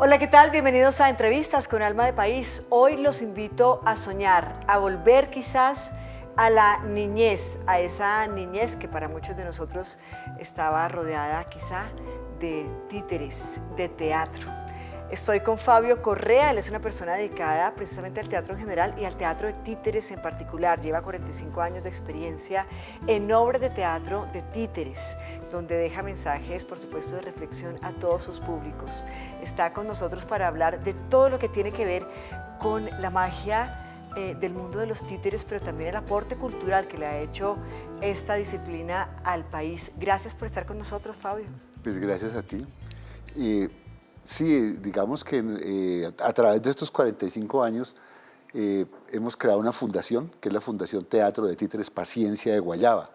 Hola, ¿qué tal? Bienvenidos a Entrevistas con Alma de País. Hoy los invito a soñar, a volver quizás a la niñez, a esa niñez que para muchos de nosotros estaba rodeada quizá de títeres, de teatro. Estoy con Fabio Correa, él es una persona dedicada precisamente al teatro en general y al teatro de títeres en particular. Lleva 45 años de experiencia en obras de teatro de títeres, donde deja mensajes, por supuesto, de reflexión a todos sus públicos. Está con nosotros para hablar de todo lo que tiene que ver con la magia del mundo de los títeres, pero también el aporte cultural que le ha hecho esta disciplina al país. Gracias por estar con nosotros, Fabio. Pues gracias a ti. Sí, digamos que a través de estos 45 años hemos creado una fundación, que es la Fundación Teatro de Títeres Paciencia de Guayaba.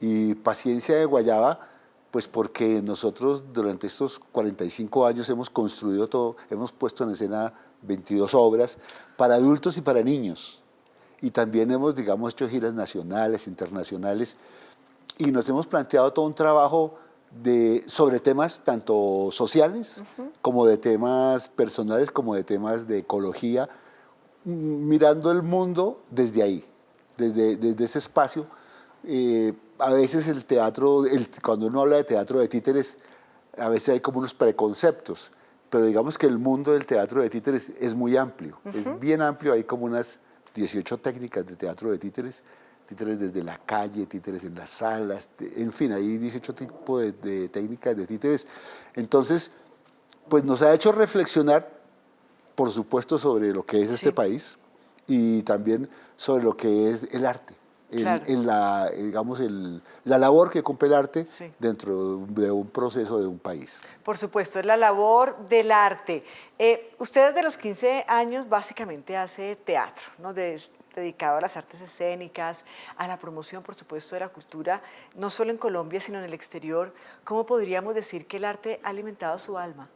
Y Paciencia de Guayaba, pues porque nosotros durante estos 45 años hemos construido todo, hemos puesto en escena 22 obras para adultos y para niños. Y también hemos, digamos, hecho giras nacionales, internacionales, y nos hemos planteado todo un trabajo sobre temas tanto sociales como de temas personales, como de temas de ecología, mirando el mundo desde ahí, desde ese espacio. A veces el teatro, cuando uno habla de teatro de títeres, a veces hay como unos preconceptos, pero digamos que el mundo del teatro de títeres es muy amplio, es bien amplio, hay como unas 18 técnicas de teatro de títeres, títeres desde la calle, títeres en las salas, en fin, hay 18 tipos de técnicas de títeres. Entonces, pues nos ha hecho reflexionar, por supuesto, sobre lo que es este país y también sobre lo que es el arte, digamos, la labor que cumple el arte dentro de un proceso de un país. Por supuesto, es la labor del arte. Usted desde los 15 años básicamente hace teatro, ¿no? Dedicado a las artes escénicas, a la promoción, por supuesto, de la cultura, no solo en Colombia, sino en el exterior. ¿Cómo podríamos decir que el arte ha alimentado su alma?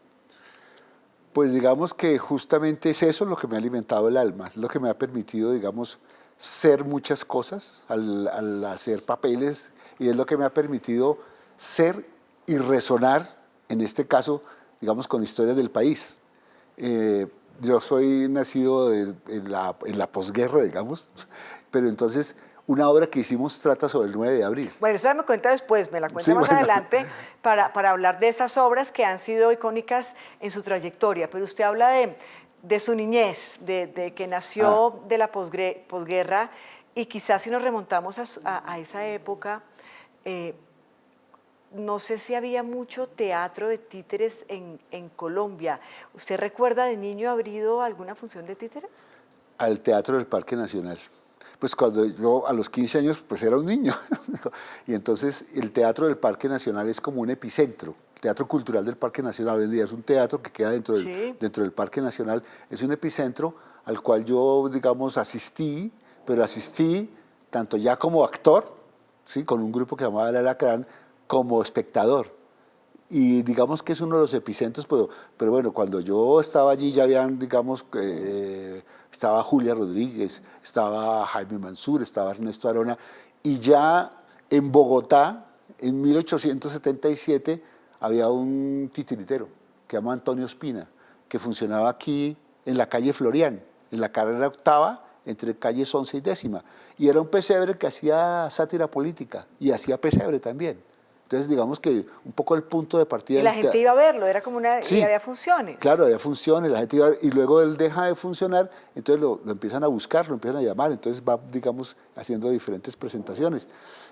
Pues digamos que justamente es eso lo que me ha alimentado el alma, es lo que me ha permitido, digamos, ser muchas cosas al hacer papeles, y es lo que me ha permitido ser y resonar, en este caso, digamos, con historias del país. Yo soy nacido en la posguerra, digamos, pero entonces una obra que hicimos trata sobre el 9 de abril. Bueno, eso me cuenta después, me la cuenta más adelante para hablar de esas obras que han sido icónicas en su trayectoria, pero usted habla de su niñez, de que nació de la posguerra, y quizás si nos remontamos a esa época, no sé si había mucho teatro de títeres en Colombia. ¿Usted recuerda de niño haber ido a alguna función de títeres? Al Teatro del Parque Nacional. Pues cuando yo a los 15 años pues era un niño y entonces el Teatro del Parque Nacional es como un epicentro. El Teatro Cultural del Parque Nacional hoy en día es un teatro que queda dentro del Parque Nacional, es un epicentro al cual yo, digamos, asistí, pero asistí tanto ya como actor, ¿sí? Con un grupo que llamaba El Alacrán, como espectador. Y digamos que es uno de los epicentros, pero bueno, cuando yo estaba allí ya habían, digamos, estaba Julia Rodríguez, estaba Jaime Mansur, estaba Ernesto Arona, y ya en Bogotá, en 1877, había un titiritero que se llama Antonio Espina, que funcionaba aquí en la calle Florián, en la carrera octava, entre calles 11 y décima, y era un pesebre que hacía sátira política, y hacía pesebre también. Entonces, digamos que un poco el punto de partida... Y la gente iba a verlo, era como una... Sí, y había funciones. Claro, había funciones, la gente iba a ver, y luego él deja de funcionar, entonces lo empiezan a buscar, lo empiezan a llamar, entonces va, digamos, haciendo diferentes presentaciones.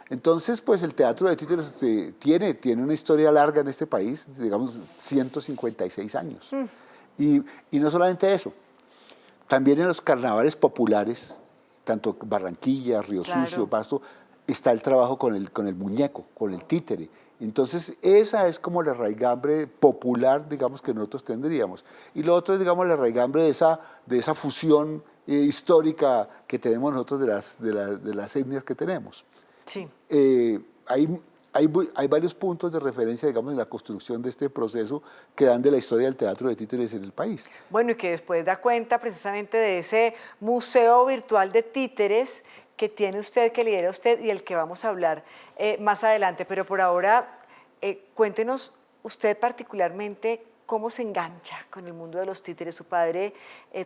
Entonces, pues el teatro de títeres tiene una historia larga en este país, digamos, 156 años. Y no solamente eso, también en los carnavales populares, tanto Barranquilla, Río Sucio, Pasto, está el trabajo con el muñeco, con el títere. Entonces, esa es como la raigambre popular, digamos, que nosotros tendríamos. Y lo otro es, digamos, la raigambre de esa fusión histórica que tenemos nosotros de las etnias que tenemos. Sí. Hay varios puntos de referencia, digamos, en la construcción de este proceso que dan de la historia del teatro de títeres en el país. Bueno, y que después da cuenta precisamente de ese museo virtual de títeres que tiene usted, que lidera usted y el que vamos a hablar más adelante. Pero por ahora, cuéntenos usted particularmente cómo se engancha con el mundo de los títeres? Su padre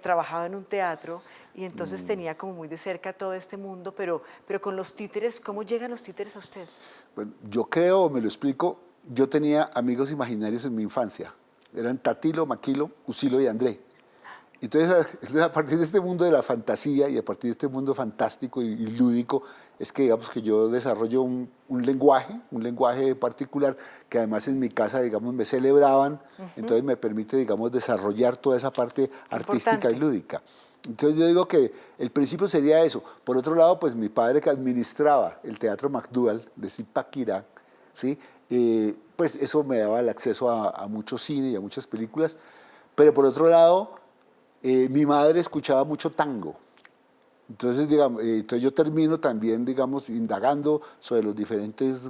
trabajaba en un teatro y entonces tenía como muy de cerca todo este mundo, pero con los títeres, ¿cómo llegan los títeres a usted? Bueno, yo creo, me lo explico, yo tenía amigos imaginarios en mi infancia. Eran Tatilo, Maquilo, Usilo y André. Entonces, a partir de este mundo de la fantasía y a partir de este mundo fantástico y lúdico, es que digamos que yo desarrollo un lenguaje particular que además en mi casa, digamos, me celebraban, entonces me permite, digamos, desarrollar toda esa parte artística Importante. y lúdica. Entonces yo digo que el principio sería eso. Por otro lado, pues mi padre que administraba el Teatro MacDougall de Zipaquirá, ¿sí? Pues eso me daba el acceso a mucho cine y a muchas películas. Pero por otro lado, mi madre escuchaba mucho tango. Entonces, digamos, entonces yo termino también, digamos, indagando sobre las diferentes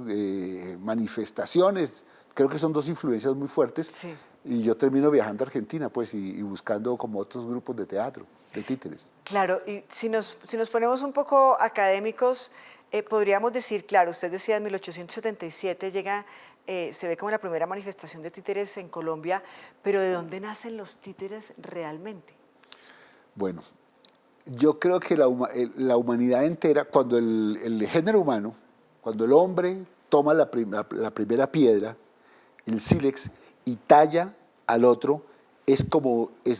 manifestaciones. Creo que son dos influencias muy fuertes. Sí. Y yo termino viajando a Argentina, pues, y buscando como otros grupos de teatro, de títeres. Claro, y si nos ponemos un poco académicos, podríamos decir, claro, usted decía en 1877 llega, se ve como la primera manifestación de títeres en Colombia, pero ¿de dónde nacen los títeres realmente? Bueno, yo creo que la humanidad entera, cuando el género humano, cuando el hombre toma la primera piedra, el sílex, y talla al otro, es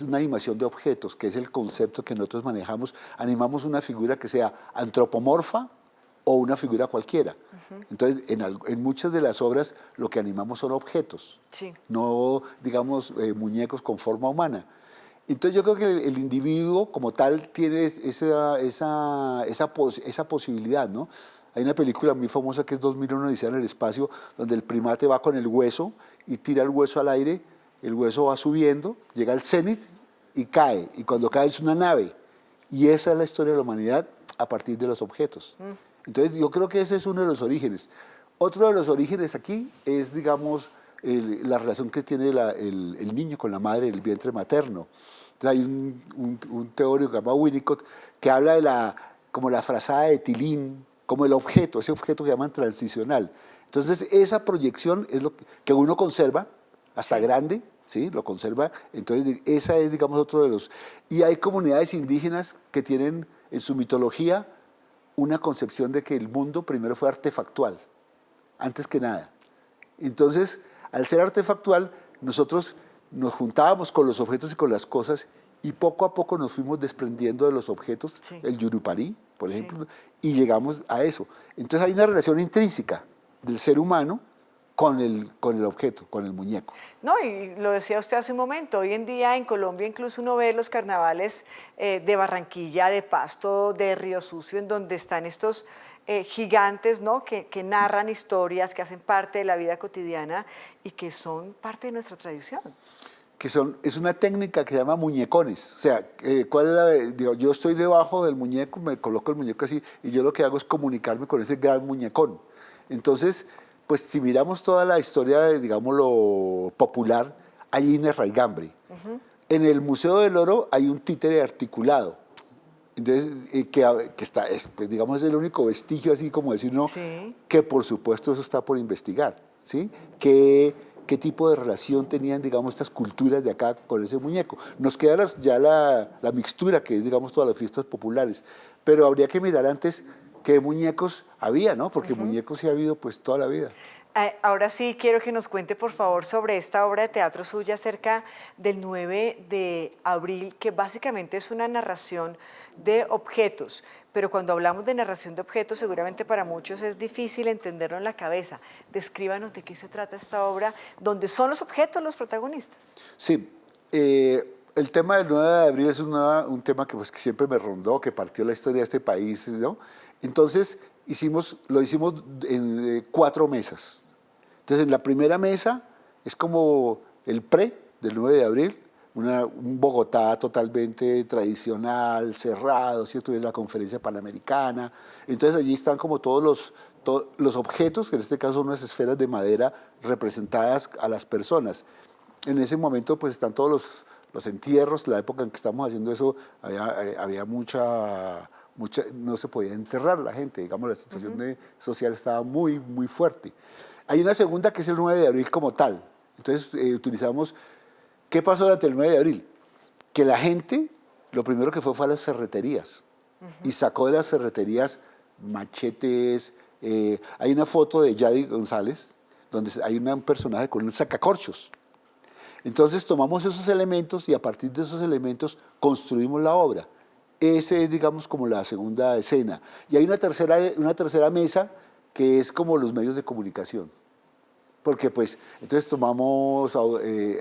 una animación de objetos, que es el concepto que nosotros manejamos. Animamos una figura que sea antropomorfa o una figura cualquiera. Entonces, en muchas de las obras lo que animamos son objetos, Sí. no, digamos, muñecos con forma humana. Entonces yo creo que el individuo como tal tiene esa posibilidad, ¿no? Hay una película muy famosa que es 2001 Odisea en el espacio, donde el primate va con el hueso y tira el hueso al aire, el hueso va subiendo, llega al cenit y cae. Y cuando cae es una nave. Y esa es la historia de la humanidad a partir de los objetos. Entonces yo creo que ese es uno de los orígenes. Otro de los orígenes aquí es, digamos, la relación que tiene el niño con la madre en el vientre materno. Entonces, hay un teórico que se llama Winnicott que habla de como la frazada de Tilín, como el objeto, ese objeto que llaman transicional. Entonces, esa proyección es lo que uno conserva hasta grande, ¿sí? Lo conserva. Entonces, esa es, digamos, otro de los... Y hay comunidades indígenas que tienen en su mitología una concepción de que el mundo primero fue artefactual, antes que nada. Entonces, al ser artefactual, nosotros nos juntábamos con los objetos y con las cosas y poco a poco nos fuimos desprendiendo de los objetos, Sí. el yurupari, por ejemplo, y llegamos a eso. Entonces hay una relación intrínseca del ser humano con el objeto, con el muñeco. No, y lo decía usted hace un momento, hoy en día en Colombia incluso uno ve los carnavales de Barranquilla, de Pasto, de Río Sucio, en donde están estos gigantes, ¿no? que narran historias, que hacen parte de la vida cotidiana y que son parte de nuestra tradición. Es una técnica que se llama muñecones. O sea, digo, yo estoy debajo del muñeco, me coloco el muñeco así, y yo lo que hago es comunicarme con ese gran muñecón. Entonces, pues si miramos toda la historia, digamos, lo popular, hay Inés Raigambre. En el Museo del Oro hay un títere articulado. Entonces, que está, pues, digamos, es el único vestigio, así como decir, ¿no? Sí. Que por supuesto eso está por investigar, ¿sí? ¿Qué tipo de relación tenían, digamos, estas culturas de acá con ese muñeco? Nos queda ya la mixtura, que es, digamos, todas las fiestas populares, pero habría que mirar antes qué muñecos había, ¿no? Porque muñecos sí ha habido pues toda la vida. Ahora sí quiero que nos cuente, por favor, sobre esta obra de teatro suya acerca del 9 de abril, que básicamente es una narración de objetos. Pero cuando hablamos de narración de objetos, seguramente para muchos es difícil entenderlo en la cabeza. Descríbanos de qué se trata esta obra, donde son los objetos los protagonistas. Sí, el tema del 9 de abril es un tema que, pues, que siempre me rondó, que partió la historia de este país, ¿no? Entonces, lo hicimos en 4 mesas. Entonces, en la primera mesa es como el del 9 de abril, un Bogotá totalmente tradicional, cerrado, ¿cierto? Es la conferencia panamericana. Entonces, allí están como todos los objetos, que en este caso son unas esferas de madera representadas a las personas. En ese momento, pues, están todos los entierros. La época en que estamos haciendo eso, había mucha, no se podía enterrar la gente, digamos, la situación social estaba muy, muy fuerte. Hay una segunda que es el 9 de abril como tal. Entonces utilizamos ¿Qué pasó durante el 9 de abril? Que la gente, lo primero que fue a las ferreterías y sacó de las ferreterías machetes. Hay una foto de Yadi González donde hay un personaje con un sacacorchos. Entonces tomamos esos elementos y a partir de esos elementos construimos la obra. Ese es, digamos, como la segunda escena. Y hay una tercera mesa que es como los medios de comunicación. Porque pues, entonces tomamos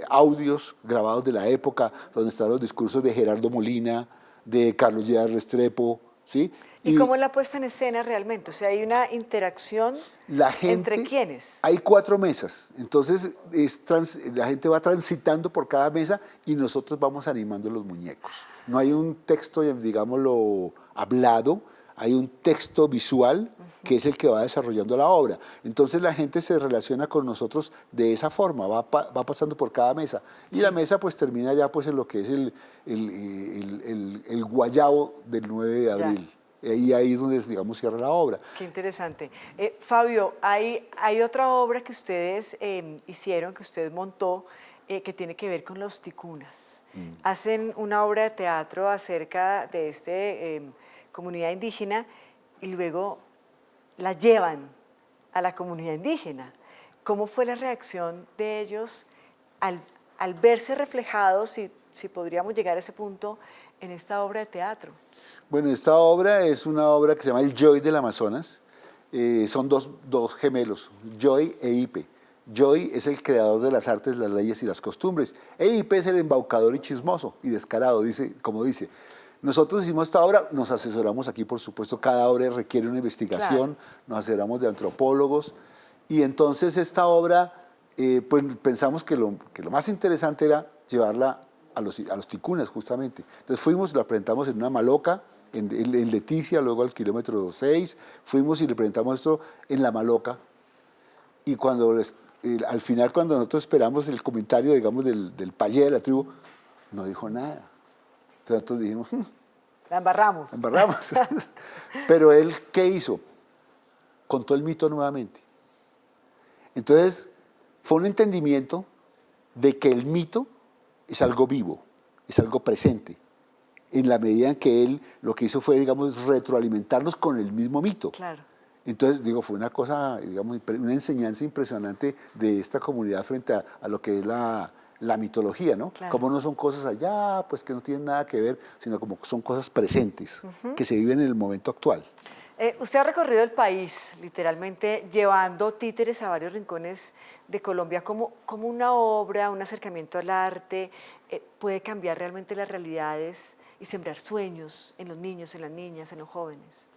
audios grabados de la época, donde están los discursos de Gerardo Molina, de Carlos Lleras Restrepo, ¿sí? ¿Y cómo es la puesta en escena realmente? O sea, ¿hay una interacción entre quiénes? Hay 4 mesas, entonces la gente va transitando por cada mesa y nosotros vamos animando los muñecos. No hay un texto, digámoslo, hablado, hay un texto visual que es el que va desarrollando la obra. Entonces la gente se relaciona con nosotros de esa forma, va pasando por cada mesa. Y la mesa pues termina ya pues en lo que es el guayabo del 9 de abril. Y ahí es donde, digamos, cierra la obra. Qué interesante. Fabio, hay otra obra que ustedes hicieron, que usted montó, que tiene que ver con los ticunas. Hacen una obra de teatro acerca de esta comunidad indígena y luego la llevan a la comunidad indígena. ¿Cómo fue la reacción de ellos al verse reflejados, si podríamos llegar a ese punto, en esta obra de teatro? Bueno, esta obra es una obra que se llama El Joy del Amazonas. Son dos gemelos, Joy e Ipe. Joy es el creador de las artes, las leyes y las costumbres. E Ipe es el embaucador y chismoso y descarado, como dice. Nosotros hicimos esta obra, nos asesoramos aquí, por supuesto, cada obra requiere una investigación, claro. Nos asesoramos de antropólogos. Y entonces esta obra, pues pensamos que lo más interesante era llevarla a los ticunas, justamente. Entonces fuimos, la presentamos en una maloca, en Leticia, luego al kilómetro 6, fuimos y le presentamos esto en la maloca. Y cuando al final, cuando nosotros esperamos el comentario, digamos, del payé de la tribu, no dijo nada. Entonces nosotros dijimos, la embarramos. La embarramos. Pero él, ¿qué hizo? Contó el mito nuevamente. Entonces, fue un entendimiento de que el mito es algo vivo, es algo presente, en la medida en que él lo que hizo fue, digamos, retroalimentarnos con el mismo mito. Claro. Entonces, fue una cosa, digamos, una enseñanza impresionante de esta comunidad frente a lo que es la mitología, ¿no? Claro. Como no son cosas allá, pues que no tienen nada que ver, sino como son cosas presentes, que se viven en el momento actual. Usted ha recorrido el país, literalmente, llevando títeres a varios rincones de Colombia. ¿Cómo una obra, un acercamiento al arte puede cambiar realmente las realidades y sembrar sueños en los niños, en las niñas, en los jóvenes?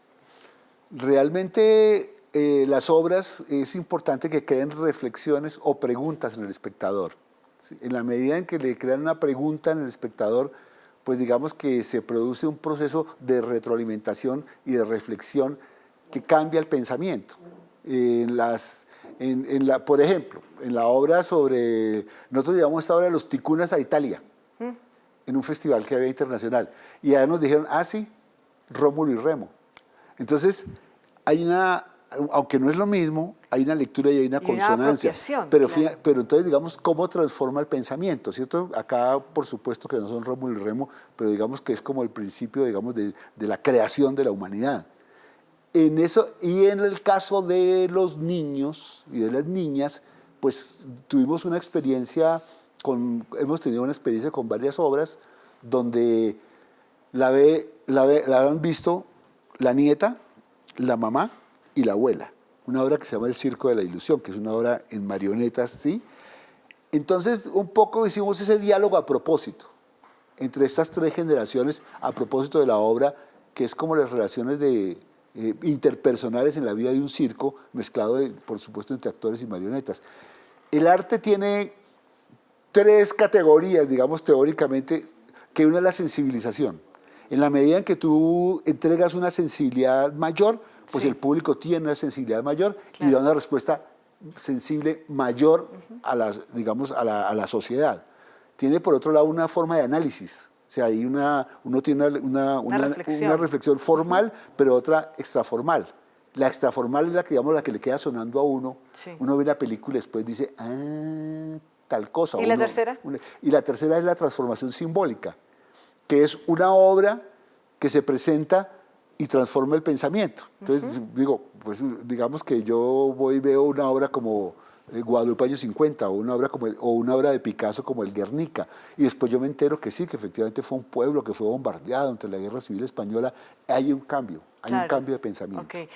Realmente las obras es importante que queden reflexiones o preguntas en el espectador. ¿Sí? En la medida en que le crean una pregunta en el espectador, pues digamos que se produce un proceso de retroalimentación y de reflexión que cambia el pensamiento. Por ejemplo, en la obra nosotros llevamos esta obra de los ticunas a Italia, en un festival que había internacional, y allá nos dijeron, sí, Rómulo y Remo. Entonces, aunque no es lo mismo, hay una lectura y hay una consonancia. Pero entonces, digamos, ¿cómo transforma el pensamiento? ¿Cierto? Acá, por supuesto que no son Rómulo y Remo, pero digamos que es como el principio, digamos, de la creación de la humanidad. En eso, y en el caso de los niños y de las niñas, pues tuvimos una experiencia, hemos tenido una experiencia con varias obras donde la han visto la nieta, la mamá y la abuela. Una obra que se llama El Circo de la Ilusión, que es una obra en marionetas, ¿sí? Entonces, un poco hicimos ese diálogo a propósito, entre estas 3 generaciones, a propósito de la obra, que es como las relaciones interpersonales en la vida de un circo, mezclado, por supuesto, entre actores y marionetas. El arte tiene 3 categorías, digamos, teóricamente, que una es la sensibilización. En la medida en que tú entregas una sensibilidad mayor, pues el público tiene una sensibilidad mayor y da una respuesta sensible mayor a la sociedad. Tiene, por otro lado, una forma de análisis. O sea, uno tiene una reflexión formal, pero otra extraformal. La extraformal es la que le queda sonando a uno. Sí. Uno ve la película y después dice, tal cosa. ¿Y la tercera? Y la tercera es la transformación simbólica, que es una obra que se presenta y transforma el pensamiento. Entonces, digo, pues digamos que yo voy y veo una obra como Guadalupe años 50 o una obra o una obra de Picasso como el Guernica, y después yo me entero que sí, que efectivamente fue un pueblo que fue bombardeado ante la Guerra Civil Española. Hay un cambio, hay un cambio de pensamiento. Okay.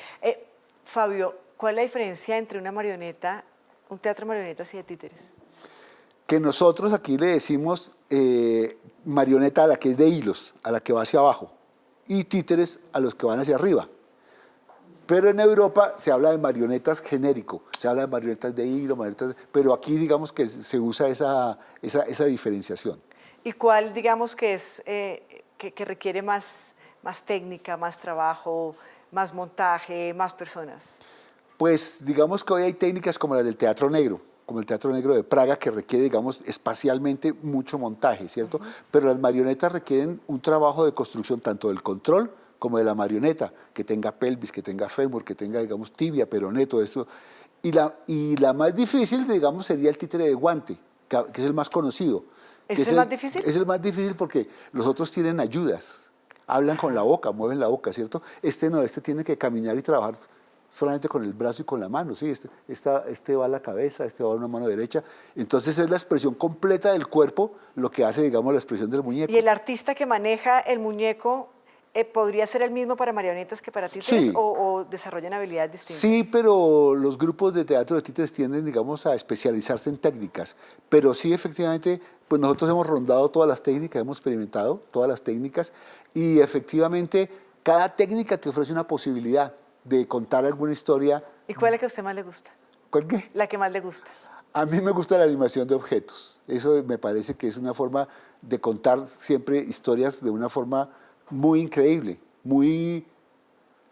Fabio, ¿cuál es la diferencia entre una marioneta, un teatro de marionetas y de títeres? Que nosotros aquí le decimos marioneta a la que es de hilos, a la que va hacia abajo, y títeres a los que van hacia arriba. Pero en Europa se habla de marionetas genérico, se habla de marionetas de hilo, pero aquí digamos que se usa esa diferenciación. ¿Y cuál digamos que es que requiere más técnica, más trabajo, más montaje, más personas? Pues digamos que hoy hay técnicas como la del teatro negro, como el Teatro Negro de Praga, que requiere, digamos, espacialmente mucho montaje, ¿cierto? Pero las marionetas requieren un trabajo de construcción tanto del control como de la marioneta, que tenga pelvis, que tenga fémur, que tenga, digamos, tibia, peroné, todo esto. Y la más difícil, digamos, sería el títere de guante, que es el más conocido. ¿Es el más difícil? Es el más difícil porque los otros tienen ayudas, hablan con la boca, mueven la boca, ¿cierto? Este no, este tiene que caminar y trabajar solamente con el brazo y con la mano, ¿sí? Este va a la cabeza, este va a una mano derecha. Entonces es la expresión completa del cuerpo lo que hace, digamos, la expresión del muñeco. ¿Y el artista que maneja el muñeco podría ser el mismo para marionetas que para títeres? Sí. ¿O desarrollan habilidades distintas? Sí, pero los grupos de teatro de títeres tienden, digamos, a especializarse en técnicas. Pero sí, efectivamente, pues nosotros hemos rondado todas las técnicas, hemos experimentado todas las técnicas, y efectivamente cada técnica te ofrece una posibilidad de contar alguna historia. ¿Y cuál es la que a usted más le gusta? ¿Cuál qué? La que más le gusta. A mí me gusta la animación de objetos. Eso me parece que es una forma de contar siempre historias de una forma muy increíble, muy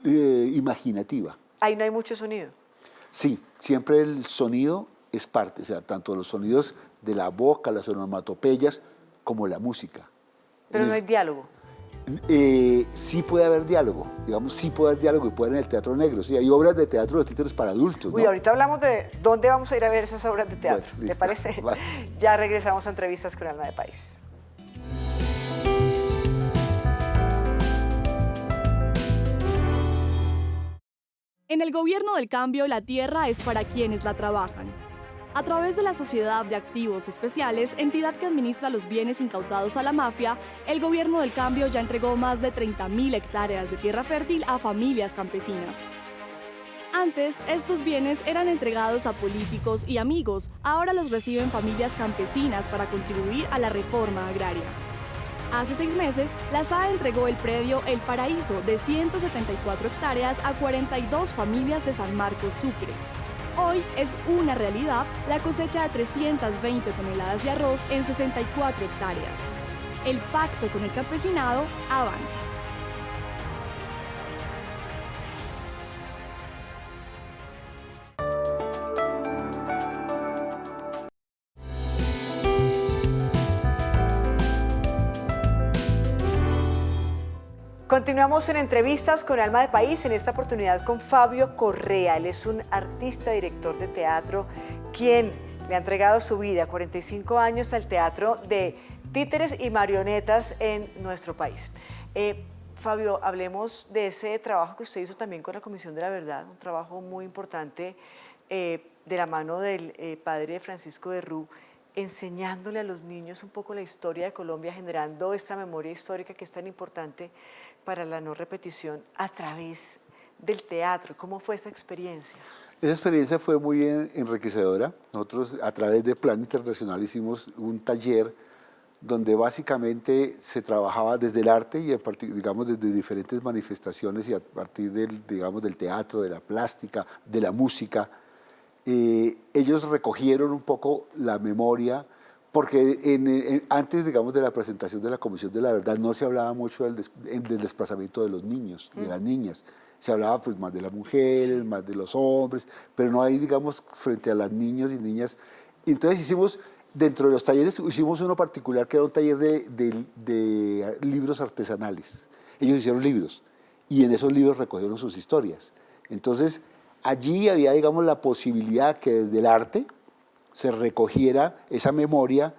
imaginativa. Ahí no hay mucho sonido. Sí, siempre el sonido es parte, o sea, tanto los sonidos de la boca, las onomatopeyas, como la música. Pero no hay diálogo. Sí puede haber diálogo, digamos, sí puede haber diálogo y puede haber en el teatro negro. Sí, hay obras de teatro de títeres para adultos, ¿no? Uy, ahorita hablamos de dónde vamos a ir a ver esas obras de teatro. Bueno, ¿Te listo. parece? Vale. Ya regresamos a Entrevistas con Alma de País. En el gobierno del cambio, la tierra es para quienes la trabajan. A través de la Sociedad de Activos Especiales, entidad que administra los bienes incautados a la mafia, el gobierno del cambio ya entregó más de 30.000 hectáreas de tierra fértil a familias campesinas. Antes, estos bienes eran entregados a políticos y amigos, ahora los reciben familias campesinas para contribuir a la reforma agraria. Hace 6 meses, la SAE entregó el predio El Paraíso de 174 hectáreas a 42 familias de San Marcos, Sucre. Hoy es una realidad la cosecha de 320 toneladas de arroz en 64 hectáreas. El pacto con el campesinado avanza. Continuamos en Entrevistas con Alma de País, en esta oportunidad con Fabio Correa. Él es un artista, director de teatro, quien le ha entregado su vida, 45 años, al teatro de títeres y marionetas en nuestro país. Fabio, hablemos de ese trabajo que usted hizo también con la Comisión de la Verdad, un trabajo muy importante de la mano del padre Francisco de Rú, enseñándole a los niños un poco la historia de Colombia, generando esta memoria histórica que es tan importante para la no repetición a través del teatro. ¿Cómo fue esta experiencia? Esa experiencia fue muy enriquecedora. Nosotros a través de Plan Internacional hicimos un taller donde básicamente se trabajaba desde el arte y digamos desde diferentes manifestaciones y a partir del, digamos, del teatro, de la plástica, de la música. Ellos recogieron un poco la memoria, porque antes, digamos, de la presentación de la Comisión de la Verdad no se hablaba mucho del desplazamiento de los niños y de las niñas. Se hablaba pues más de las mujeres, más de los hombres, pero no hay, digamos, frente a las niños y niñas. Entonces hicimos, dentro de los talleres, hicimos uno particular que era un taller de libros artesanales. Ellos hicieron libros y en esos libros recogieron sus historias. Entonces allí había, digamos, la posibilidad que desde el arte se recogiera esa memoria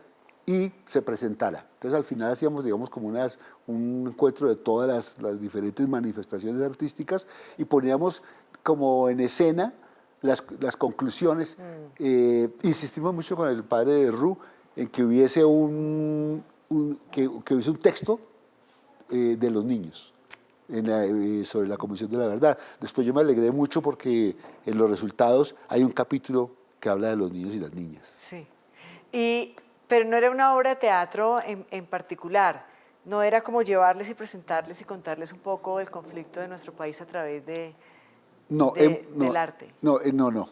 y se presentara. Entonces al final hacíamos, digamos, como un encuentro de todas las diferentes manifestaciones artísticas y poníamos como en escena las conclusiones. Insistimos mucho con el padre de Ru en que hubiese que hubiese un texto de los niños sobre la Comisión de la Verdad. Después yo me alegré mucho porque en los resultados hay un capítulo que habla de los niños y las niñas. Sí. Pero no era una obra de teatro en particular, no era como llevarles y presentarles y contarles un poco el conflicto de nuestro país a través del arte. No,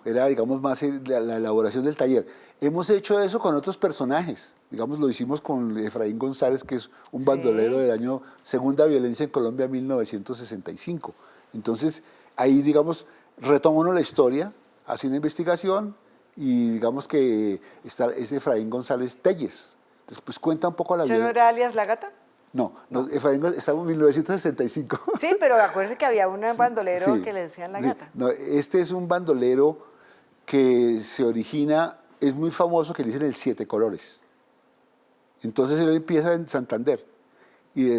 era, digamos, más la elaboración del taller. Hemos hecho eso con otros personajes, digamos, lo hicimos con Efraín González, que es un bandolero del año Segunda Violencia en Colombia, 1965. Entonces, ahí, digamos, retoma uno la historia, hace una investigación, y digamos que está ese Efraín González Telles. Entonces, pues cuenta un poco la vida. ¿No era alias La Gata? No, Efraín estamos en 1965. Sí, pero acuérdense que había un bandolero que le decían La Gata. No, este es un bandolero que se origina, es muy famoso, que le dicen el Siete Colores. Entonces él empieza en Santander y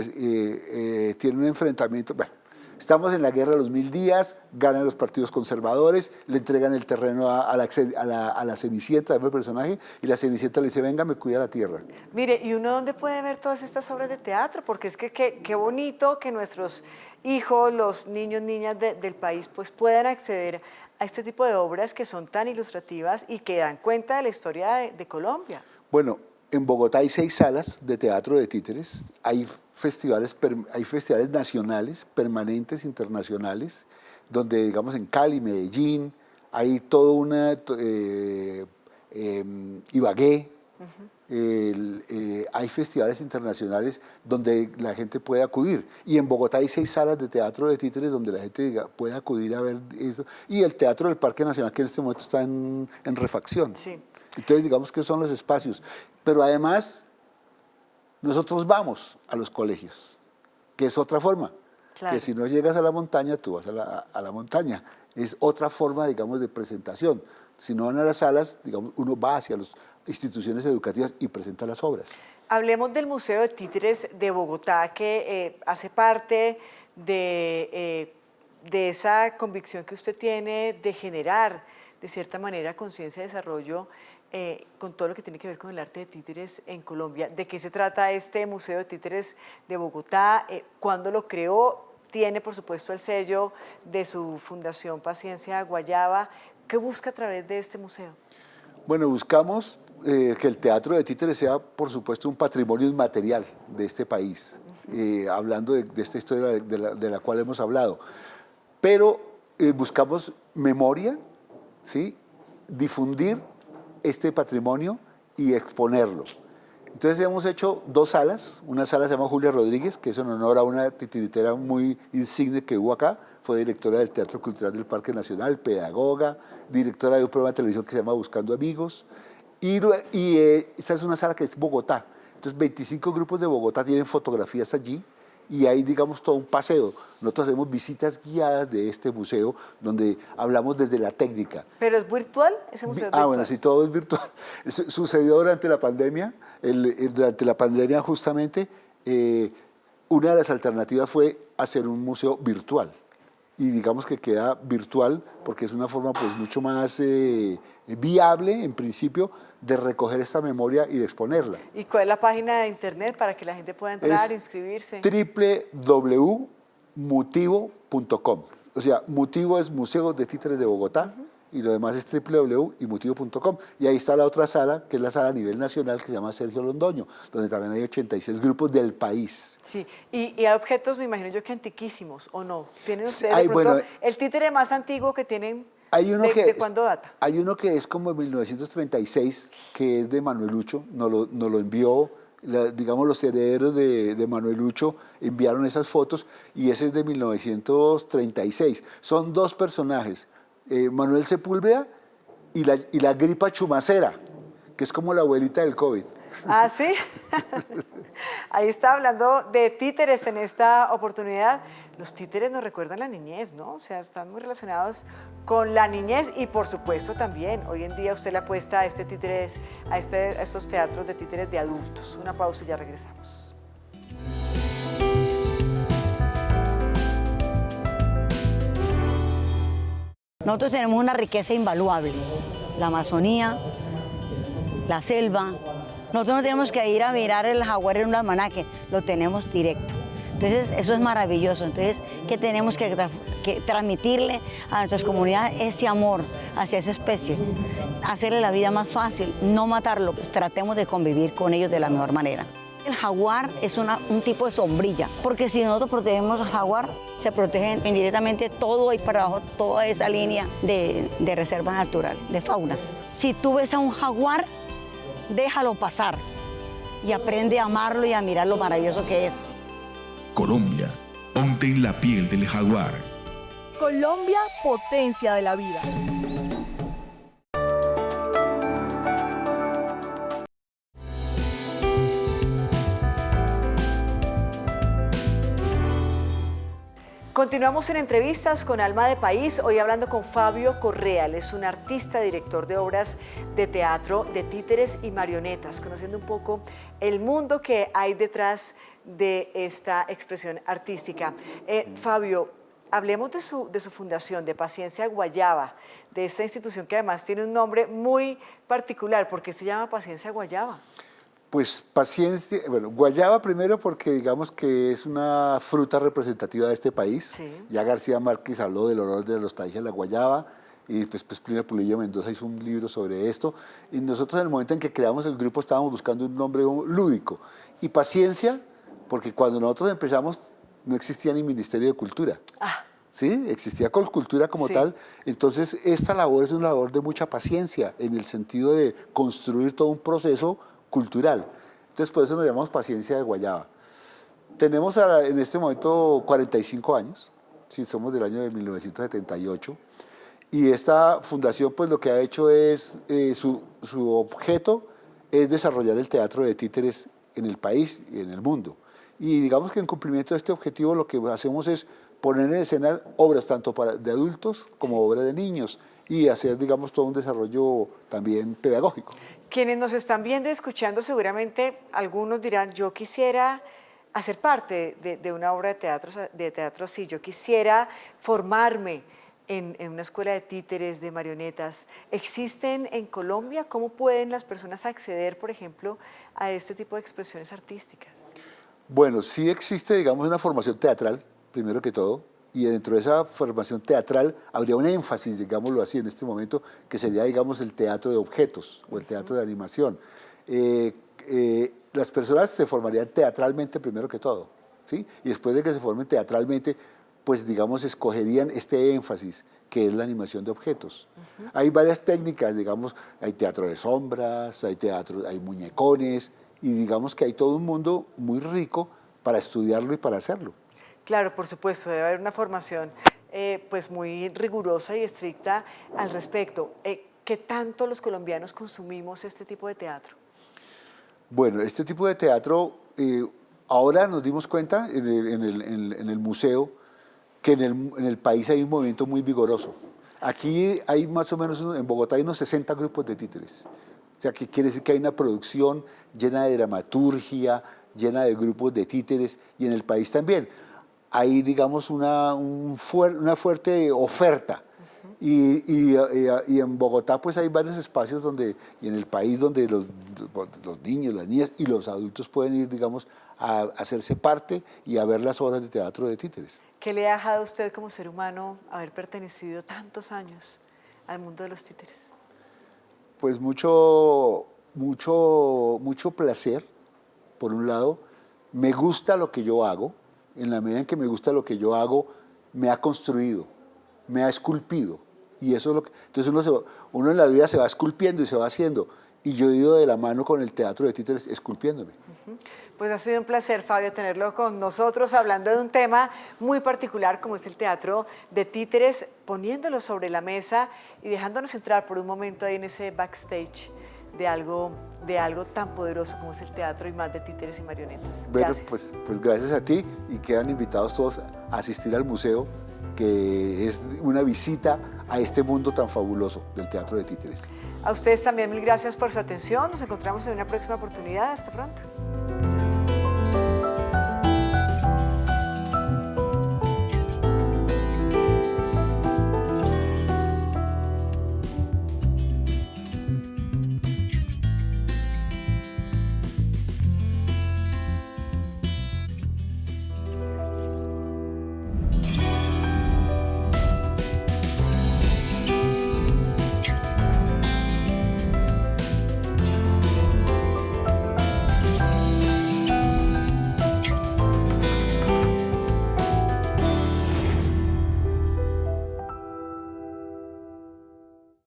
tiene un enfrentamiento. Bueno, estamos en la guerra de los 1000 días, ganan los partidos conservadores, le entregan el terreno a la Cenicienta, el personaje, y la Cenicienta le dice, venga, me cuida la tierra. Mire, ¿y uno dónde puede ver todas estas obras de teatro? Porque es que qué bonito que nuestros hijos, los niños, niñas del país, pues puedan acceder a este tipo de obras que son tan ilustrativas y que dan cuenta de la historia de Colombia. Bueno, en Bogotá hay 6 salas de teatro de títeres, hay festivales nacionales, permanentes, internacionales, donde, digamos, en Cali, Medellín, hay toda una, Ibagué, hay festivales internacionales donde la gente puede acudir. Y en Bogotá hay 6 salas de teatro de títeres donde la gente puede acudir a ver eso. Y el Teatro del Parque Nacional, que en este momento está en refacción. Sí. Entonces, digamos que son los espacios. Pero además, nosotros vamos a los colegios, que es otra forma. Claro. Que si no llegas a la montaña, tú vas a la montaña. Es otra forma, digamos, de presentación. Si no van a las salas, digamos, uno va hacia las instituciones educativas y presenta las obras. Hablemos del Museo de Títeres de Bogotá, que hace parte de esa convicción que usted tiene de generar, de cierta manera, conciencia de desarrollo con todo lo que tiene que ver con el arte de títeres en Colombia. ¿De qué se trata este Museo de Títeres de Bogotá? ¿Cuándo lo creó? Tiene, por supuesto, el sello de su Fundación Paciencia Guayaba. ¿Qué busca a través de este museo? Bueno, buscamos que el teatro de títeres sea, por supuesto, un patrimonio inmaterial de este país, hablando de esta historia de la cual hemos hablado. Pero buscamos memoria, ¿sí? Difundir este patrimonio y exponerlo. Entonces hemos hecho 2 salas, una sala se llama Julia Rodríguez, que es en honor a una titiritera muy insigne que hubo acá, fue directora del Teatro Cultural del Parque Nacional, pedagoga, directora de un programa de televisión que se llama Buscando Amigos, y esa es una sala que es Bogotá. Entonces 25 grupos de Bogotá tienen fotografías allí, y hay, digamos, todo un paseo. Nosotros hacemos visitas guiadas de este museo donde hablamos desde la técnica. ¿Pero es virtual? ¿Ese museo es virtual? Bueno, sí, todo es virtual. Sucedió durante la pandemia. Durante la pandemia, justamente, una de las alternativas fue hacer un museo virtual. Y digamos que queda virtual porque es una forma pues mucho más viable, en principio, de recoger esta memoria y de exponerla. ¿Y cuál es la página de internet para que la gente pueda entrar, inscribirse? www.mutivo.com. O sea, Mutivo es Museo de Títeres de Bogotá, y lo demás es www.mutivo.com. Y ahí está la otra sala, que es la sala a nivel nacional, que se llama Sergio Londoño, donde también hay 86 grupos del país. Sí, y hay objetos, me imagino yo, que antiquísimos, ¿o no? ¿Tienen ustedes de pronto el títere más antiguo que tienen? ¿De cuándo data? Hay uno que es como de 1936, que es de Manuelucho, nos lo envió, digamos, los herederos de Manuelucho enviaron esas fotos, y ese es de 1936. Son 2 personajes, Manuel Sepúlveda y la gripa chumacera, que es como la abuelita del COVID. Ah, ¿sí? Ahí está hablando de títeres en esta oportunidad. los títeres nos recuerdan la niñez, ¿no? O sea, están muy relacionados con la niñez y por supuesto también, hoy en día usted le apuesta a estos teatros de títeres de adultos. Una pausa y ya regresamos. Nosotros tenemos una riqueza invaluable, la Amazonía, la selva. Nosotros no tenemos que ir a mirar el jaguar en un almanaque, lo tenemos directo. Entonces, eso es maravilloso. Entonces, ¿qué tenemos que transmitirle a nuestras comunidades? Ese amor hacia esa especie, hacerle la vida más fácil, no matarlo, pues tratemos de convivir con ellos de la mejor manera. El jaguar es un tipo de sombrilla, porque si nosotros protegemos al jaguar, se protegen indirectamente todo ahí para abajo, toda esa línea de reserva natural, de fauna. Si tú ves a un jaguar, déjalo pasar y aprende a amarlo y a mirar lo maravilloso que es. Colombia, ponte en la piel del jaguar. Colombia, potencia de la vida. Continuamos en entrevistas con Alma de País, hoy hablando con Fabio Correa. Él es un artista, director de obras de teatro, de títeres y marionetas, conociendo un poco el mundo que hay detrás de esta expresión artística. Fabio, hablemos de su fundación, de Paciencia Guayaba, de esta institución que además tiene un nombre muy particular. ¿Por qué se llama Paciencia Guayaba? Pues paciencia, bueno, guayaba primero porque digamos que es una fruta representativa de este país. Sí. Ya García Márquez habló del olor de la nostalgia de la guayaba y pues Plinio Pulillo Mendoza hizo un libro sobre esto. Y nosotros en el momento en que creamos el grupo estábamos buscando un nombre lúdico. Y paciencia, porque cuando nosotros empezamos no existía ni Ministerio de Cultura. Ah. ¿Sí? Existía Colcultura como Sí. tal. Entonces esta labor es una labor de mucha paciencia en el sentido de construir todo un proceso cultural. Entonces, por eso nos llamamos Paciencia de Guayaba. Tenemos en este momento 45 años, sí, somos del año de 1978, y esta fundación pues lo que ha hecho es, su objeto es desarrollar el teatro de títeres en el país y en el mundo. Y digamos que en cumplimiento de este objetivo lo que hacemos es poner en escena obras tanto de adultos como obras de niños y hacer, digamos, todo un desarrollo también pedagógico. Quienes nos están viendo y escuchando, seguramente algunos dirán, yo quisiera hacer parte de una obra de teatro así, yo quisiera formarme en una escuela de títeres, de marionetas. ¿Existen en Colombia? ¿Cómo pueden las personas acceder, por ejemplo, a este tipo de expresiones artísticas? Bueno, sí existe, digamos, una formación teatral, primero que todo, y dentro de esa formación teatral habría un énfasis, digámoslo así, en este momento, que sería, digamos, el teatro de objetos o el teatro de animación. Las personas se formarían teatralmente primero que todo, ¿sí? Y después de que se formen teatralmente, pues, digamos, escogerían este énfasis, que es la animación de objetos. Hay varias técnicas, digamos, hay teatro de sombras, hay muñecones, y digamos que hay todo un mundo muy rico para estudiarlo y para hacerlo. Claro, por supuesto, debe haber una formación pues muy rigurosa y estricta al respecto. ¿Qué tanto los colombianos consumimos este tipo de teatro? Bueno, este tipo de teatro, ahora nos dimos cuenta en el museo que en el país hay un movimiento muy vigoroso. Aquí hay más o menos, en Bogotá hay unos 60 grupos de títeres. O sea, que quiere decir que hay una producción llena de dramaturgia, llena de grupos de títeres, y en el país también. Hay, digamos, una fuerte oferta. Y en Bogotá pues hay varios espacios y en el país donde los niños, las niñas y los adultos pueden ir, digamos, a hacerse parte y a ver las obras de teatro de títeres. ¿Qué le ha dejado a usted como ser humano haber pertenecido tantos años al mundo de los títeres? Pues mucho placer, por un lado. Me gusta lo que yo hago. En la medida en que me gusta lo que yo hago, me ha construido, me ha esculpido. Y eso es lo que, entonces uno en la vida se va esculpiendo y se va haciendo. Y yo he ido de la mano con el teatro de títeres esculpiéndome. Pues ha sido un placer, Fabio, tenerlo con nosotros, hablando de un tema muy particular como es el teatro de títeres, poniéndolo sobre la mesa y dejándonos entrar por un momento ahí en ese backstage de algo tan poderoso como es el teatro y más de títeres y marionetas. Bueno, Gracias. pues gracias a ti y quedan invitados todos a asistir al museo, que es una visita a este mundo tan fabuloso del teatro de títeres. A ustedes también mil gracias por su atención. Nos encontramos en una próxima oportunidad. Hasta pronto.